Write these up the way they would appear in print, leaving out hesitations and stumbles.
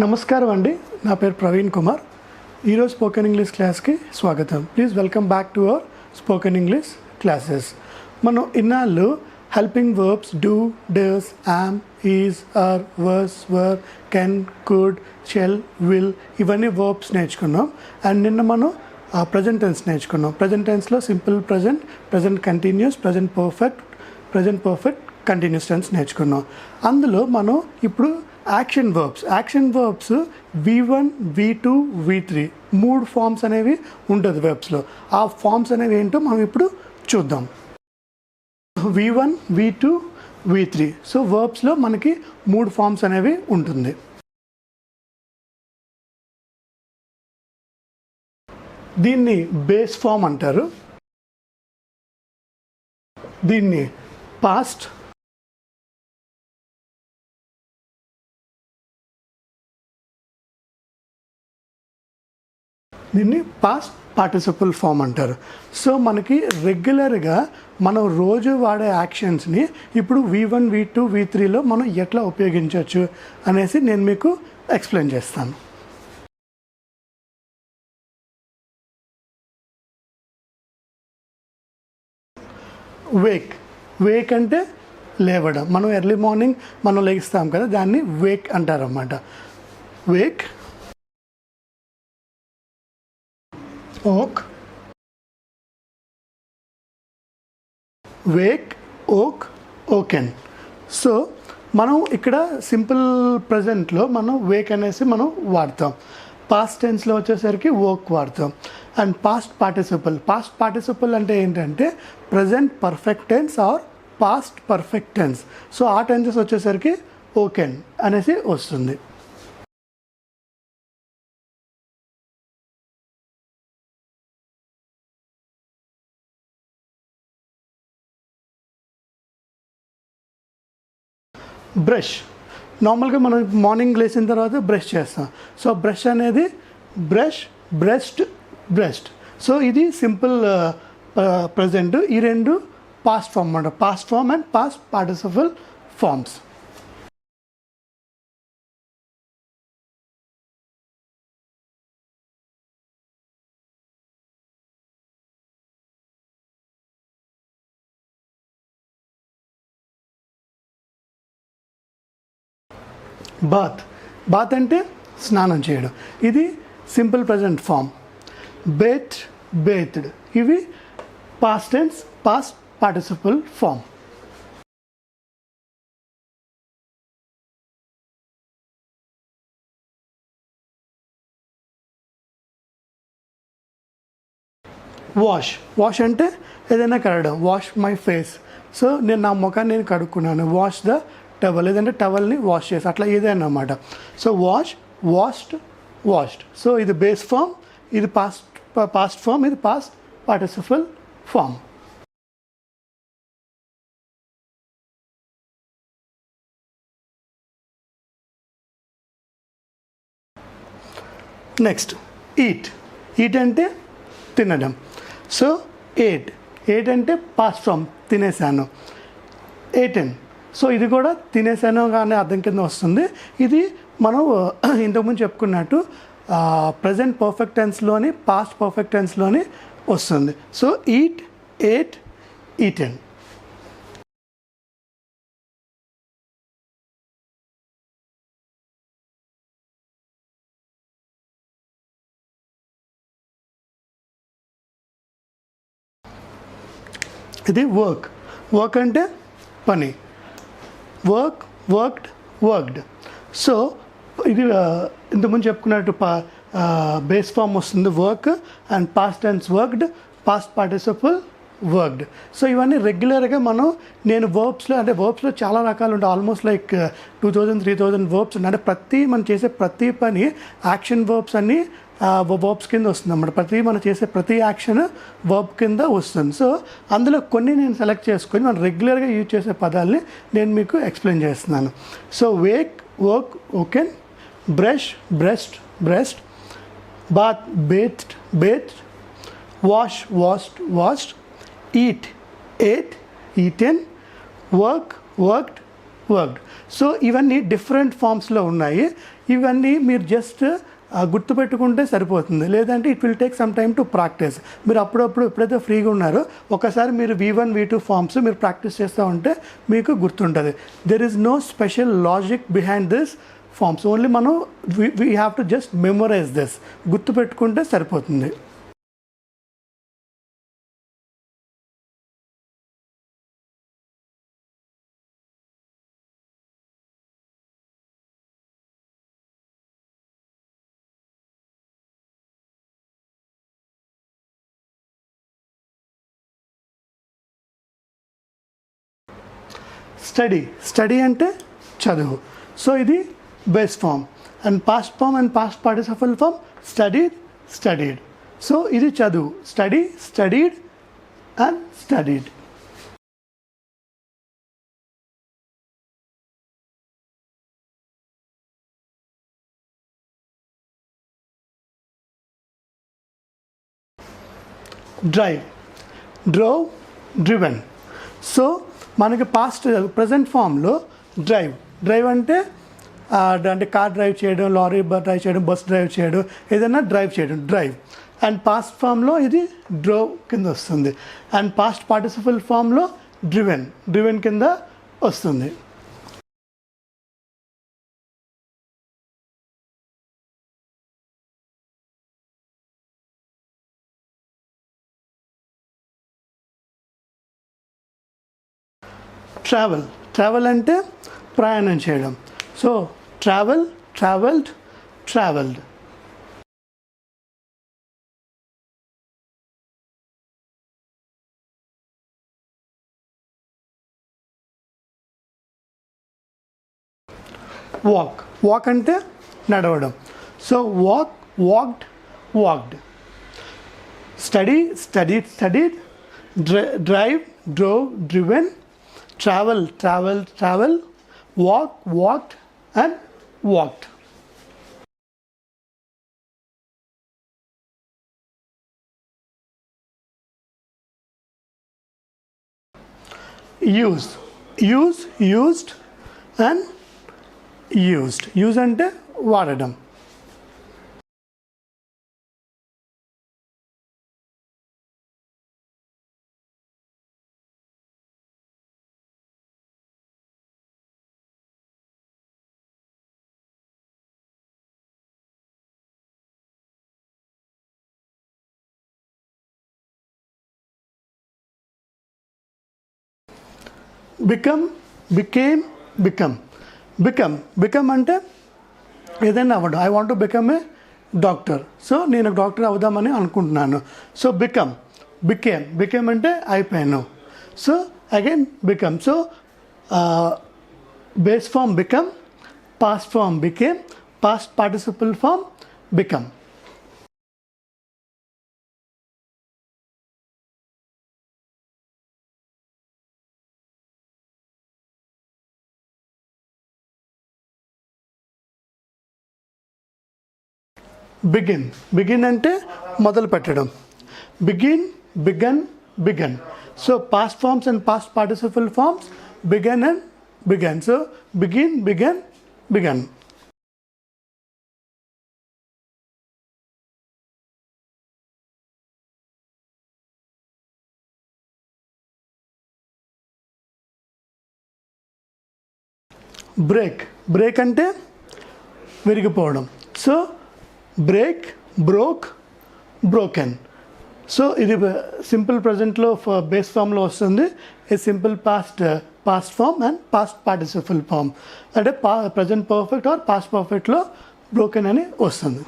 నమస్కారం అండి, నా పేరు ప్రవీణ్ కుమార్. ఈరోజు స్పోకెన్ ఇంగ్లీష్ క్లాస్కి స్వాగతం. Please welcome back to our spoken English classes. మనం ఇన్నాళ్ళు helping verbs do, does, am, is, are, was, were, can, could, shall, will ఇవన్నీ వర్బ్స్ నేర్చుకున్నాం. అండ్ నిన్న మనం ప్రజెంట్ టెన్స్ నేర్చుకున్నాం. ప్రజెంట్ టెన్స్లో simple present, present continuous, present perfect continuous tense నేర్చుకున్నాం. అందులో మనం ఇప్పుడు action verbs V1, V2, V3 3 forms అనేవి ఉంటుంది వెబ్స్లో. ఆ ఫామ్స్ అనేవి ఏంటో మనం ఇప్పుడు చూద్దాం. V1, V2, V3. సో వర్బ్స్లో మనకి 3 ఫామ్స్ అనేవి ఉంటుంది. దీన్ని బేస్ ఫామ్ అంటారు, దీన్ని పాస్ట్, దీన్ని పాస్ట్ పార్టిసిపల్ ఫామ్ అంటారు. సో మనకి రెగ్యులర్గా మనం రోజు వాడే యాక్షన్స్ని ఇప్పుడు V1, V2, V3లో మనం ఎట్లా ఉపయోగించవచ్చు అనేసి నేను మీకు ఎక్స్ప్లెయిన్ చేస్తాను. వేక్ అంటే లేవడం. మనం ఎర్లీ మార్నింగ్ మనం లేస్తాం కదా, దాన్ని వేక్ అంటారు అన్నమాట. వేక్, ఓక్, వేక్, ఓక్, ఓకెన్. సో మనం ఇక్కడ సింపుల్ ప్రజెంట్లో మనం వేక్ అనేసి మనం వాడతాం. పాస్ట్ టెన్స్లో వచ్చేసరికి ఓక్ వాడతాం. అండ్ పాస్ట్ పార్టిసిపల్ అంటే ఏంటంటే present perfect tense or past perfect tense. So ఆ టెన్సెస్ వచ్చేసరికి ఓకెన్ అనేసి వస్తుంది. బ్రష్, నార్మల్గా మనం మార్నింగ్ లేచిన తర్వాత బ్రష్ చేస్తాం. సో బ్రష్ అనేది బ్రెస్ట్. సో ఇది సింపుల్ ప్రజెంట్. ఈ రెండు పాస్ట్ ఫామ్ అన్నమాట. Past form and past participle forms. Bath అంటే స్నానం చేయడం. ఇది సింపుల్ ప్రజెంట్ ఫామ్. బేత్డ్ ఇవి past tense, past participle form. Wash అంటే ఏదైనా కడగడం. Wash my face. సో నేను నా ముఖాన్ని నేను కడుక్కున్నాను. వాష్ ద టవల్, లేదంటే టవల్ని వాష్ చేసి, అట్లా ఏదైనా అన్నమాట. So washed. సో ఇది బేస్ ఫామ్, ఇది పాస్ట్ ఫామ్, ఇది past participle form. Next eat అంటే తినడం. సో ఏట్ అంటే పాస్ట్ ఫామ్, తినేసాను. ఏటెన్. సో ఇది కూడా తినేసాను కానీ అర్థం కింద వస్తుంది. ఇది మనం ఇంతకుముందు చెప్పుకున్నట్టు ప్రజెంట్ పర్ఫెక్ట్ టెన్స్లోని, పాస్ట్ పర్ఫెక్ట్ టెన్స్లోని వస్తుంది. So ate, eaten. ఇది వర్క్ అంటే పని. వర్క్డ్. సో ఇది ఇంతకుముందు చెప్పుకున్నట్టు బేస్ ఫామ్ వస్తుంది work, and past tense worked, past participle worked. So ఇవన్నీ రెగ్యులర్గా నేను వర్బ్స్లో చాలా రకాలు ఉంటాయి. ఆల్మోస్ట్ లైక్ 2000-3000 వర్బ్స్ ఉన్నాయి. అంటే మనం చేసే ప్రతి పని యాక్షన్ వర్బ్స్ అన్నీ వర్బ్స్ కింద వస్తుంది అన్నమాట. మనం చేసే ప్రతి యాక్షన్ వర్బ్ కింద వస్తుంది. సో అందులో కొన్ని నేను సెలెక్ట్ చేసుకొని మనం రెగ్యులర్గా యూజ్ చేసే పదాలని నేను మీకు ఎక్స్ప్లెయిన్ చేస్తున్నాను. So wake, woke, woken. Brush, brushed. Bath, bathed. Wash, washed. Eat, ate, eaten. Work, worked, worked. So ఇవన్నీ డిఫరెంట్ ఫామ్స్లో ఉన్నాయి. ఇవన్నీ మీరు జస్ట్ గుర్తుపెట్టుకుంటే సరిపోతుంది, లేదంటే it will take some time to practice. మీరు అప్పుడప్పుడు ఎప్పుడైతే ఫ్రీగా ఉన్నారో ఒకసారి మీరు V1 V2 ఫామ్స్ మీరు ప్రాక్టీస్ చేస్తూ ఉంటే మీకు గుర్తుంటుంది. There is no special logic behind this forms, only మనం we have to just memorise this, గుర్తుపెట్టుకుంటే సరిపోతుంది. స్టడీ అంటే చదువు. సో ఇది base form. And past form and past participle form studied. So ఇది చదువు, studied and studied. Drove, driven. So మనకి present ఫామ్లో డ్రైవ్ అంటే కార్ డ్రైవ్ చేయడం, లారీ డ్రైవ్ చేయడం, బస్ డ్రైవ్ చేయడం, ఏదైనా డ్రైవ్ చేయడం డ్రైవ్. అండ్ పాస్ట్ ఫామ్లో ఇది డ్రోవ్ కింద వస్తుంది. అండ్ పాస్ట్ పార్టిసిపల్ ఫామ్లో డ్రివెన్ కింద వస్తుంది. ట్రావెల్ అంటే ప్రయాణం చేయడం. So travelled. వాక్ అంటే నడవడం. So walked. Studied. Drove, driven. Travel, walked and walked. Used and used. Use అంటే వాడడం. బికమ్ అంటే ఏదైనా అవ్వడం. I want to become a doctor. So నేను డాక్టర్ అవుదామని అనుకుంటున్నాను. సో బికేమ్ అంటే అయిపోయాను. So again become. So base form become, past form became, past participle form become. Begin అంటే మొదలు పెట్టడం. Began. So past forms and past participle forms begun. So begun. Break అంటే విరిగిపోవడం. So broken. సో ఇది simple ప్రజెంట్లో base ఫామ్లో వస్తుంది. ఏ simple past form and past participle form అంటే present perfect are past పర్ఫెక్ట్లో broken అని వస్తుంది.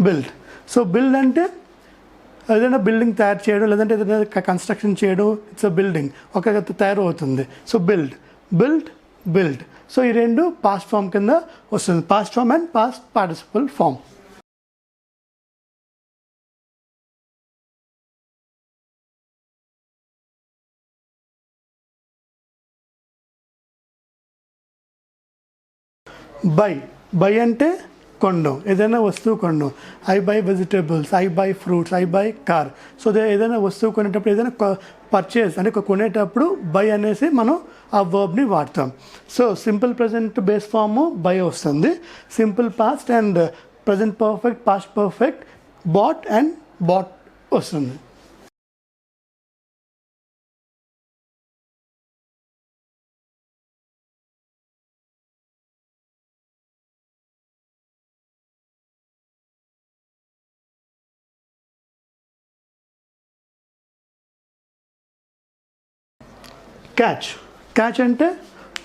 బిల్ట్. సో బిల్డ్ అంటే ఏదైనా బిల్డింగ్ తయారు చేయడం, లేదంటే ఏదైనా కన్స్ట్రక్షన్ చేయడం. ఇట్స్ అ బిల్డింగ్, ఒక తయారు అవుతుంది. So build. సో ఈ రెండు పాస్ట్ ఫామ్ కింద వస్తుంది. Past form and past participle form. Buy అంటే కొనడం, ఏదైనా వస్తువు కొనడం. I buy vegetables, I buy fruits, I buy car. So ఏదైనా వస్తువు కొనేటప్పుడు, ఏదైనా పర్చేస్ అంటే కొనేటప్పుడు బై అనేసి మనం ఆ వర్బ్ని వాడతాం. So simple present base form buy వస్తుంది. Simple past and present perfect, past perfect bought and bought వస్తుంది. క్యాచ్ అంటే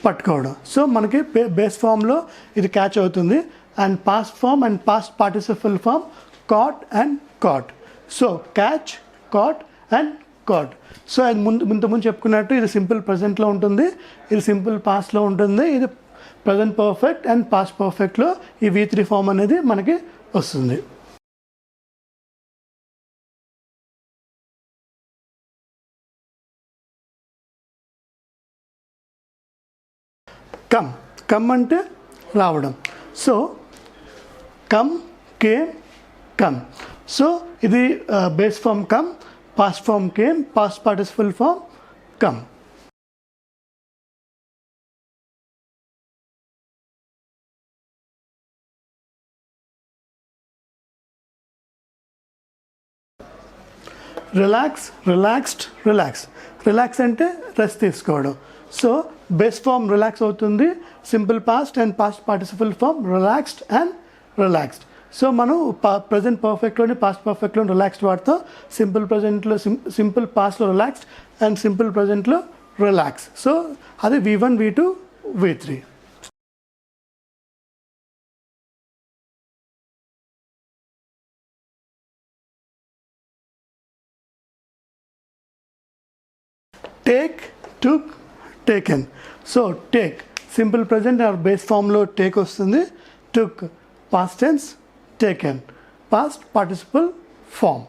పట్టుకోవడం. సో మనకి బేస్ ఫామ్లో ఇది క్యాచ్ అవుతుంది. And past form and past participle form caught and caught. So catch, caught and caught. So అది ముందు చెప్పుకున్నట్టు ఇది సింపుల్ ప్రజెంట్లో ఉంటుంది, ఇది సింపుల్ పాస్ట్లో ఉంటుంది, ఇది ప్రజెంట్ పర్ఫెక్ట్ అండ్ పాస్ట్ పర్ఫెక్ట్లో ఈ V3 ఫామ్ అనేది మనకి వస్తుంది. కమ్ అంటే రావడం. So come, came, come. So ఇది base form come, past form came, past participle form come. Relax అంటే రెస్ట్ తీసుకోవడం. సో బేస్ ఫామ్ రిలాక్స్ అవుతుంది, simple past and past participle form relaxed and relaxed. So మనం present పర్ఫెక్ట్లోని past పర్ఫెక్ట్లో relaxed వాడతాం, simple ప్రజెంట్లో simple పాస్ట్లో relaxed and simple ప్రజెంట్లో రిలాక్స్. సో అది V1, V2, V3. Take, took, taken. So take simple present or base ఫామ్లో take వస్తుంది. Took past tense, taken past participle form.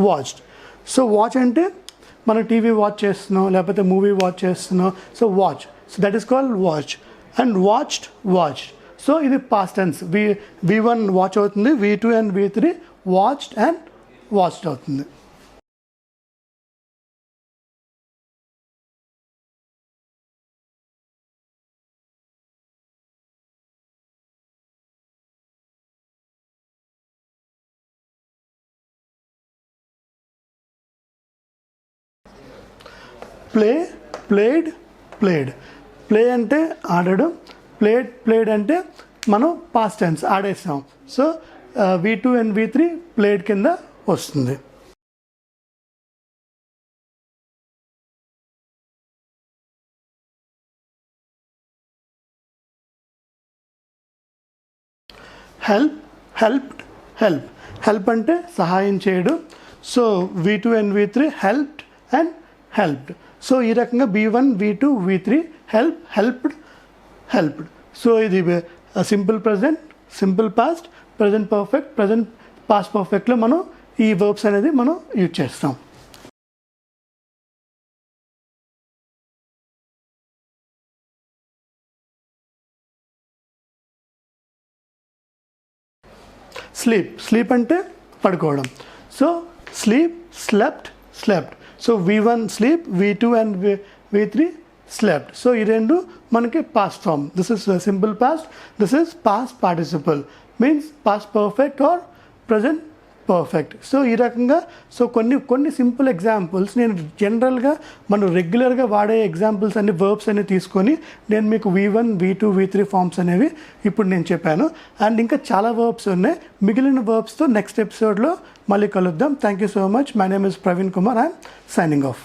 Watched. So watch అంటే మనం TV watch చేస్తున్నాం, లేకపోతే movie watch చేస్తున్నాం. So watch, so that is called watch. And watched. So ఇది past tense. V1 watch అవుతుంది, V2 and V3 watched and watched అవుతుంది. Played. Play అంటే ఆడడం, ప్లేడ్ అంటే మనం పాస్ట్ టెన్స్ ఆడేసాం. So V2 and V3 played కింద వస్తుంది. హెల్ప్ అంటే సహాయం చేయడం. So V2 and V3 helped and helped. So ఈ రకంగా V1, V2, V3 helped. So ఇది simple present, simple past, present perfect, present past పర్ఫెక్ట్లో మనం ఈ వర్బ్స్ అనేది మనం యూజ్ చేస్తాం. స్లీప్ అంటే పడుకోవడం. So slept. So V1 sleep, V2 and V3 slept. So ఈ రెండు మనకి past form. This is simple past, this is past participle, means past perfect or present perfect. So ఈ రకంగా సో కొన్ని సింపుల్ ఎగ్జాంపుల్స్ నేను జనరల్గా మనం రెగ్యులర్గా వాడే ఎగ్జాంపుల్స్ అన్ని వర్బ్స్ అన్ని తీసుకొని నేను మీకు V1, V2, V3 ఫామ్స్ అనేవి ఇప్పుడు నేను చెప్పాను. అండ్ ఇంకా చాలా వర్బ్స్ ఉన్నాయి. మిగిలిన వర్బ్స్తో నెక్స్ట్ ఎపిసోడ్లో మళ్ళీ కలుద్దాం. Thank you so much. My name is Praveen Kumar. I'm signing off.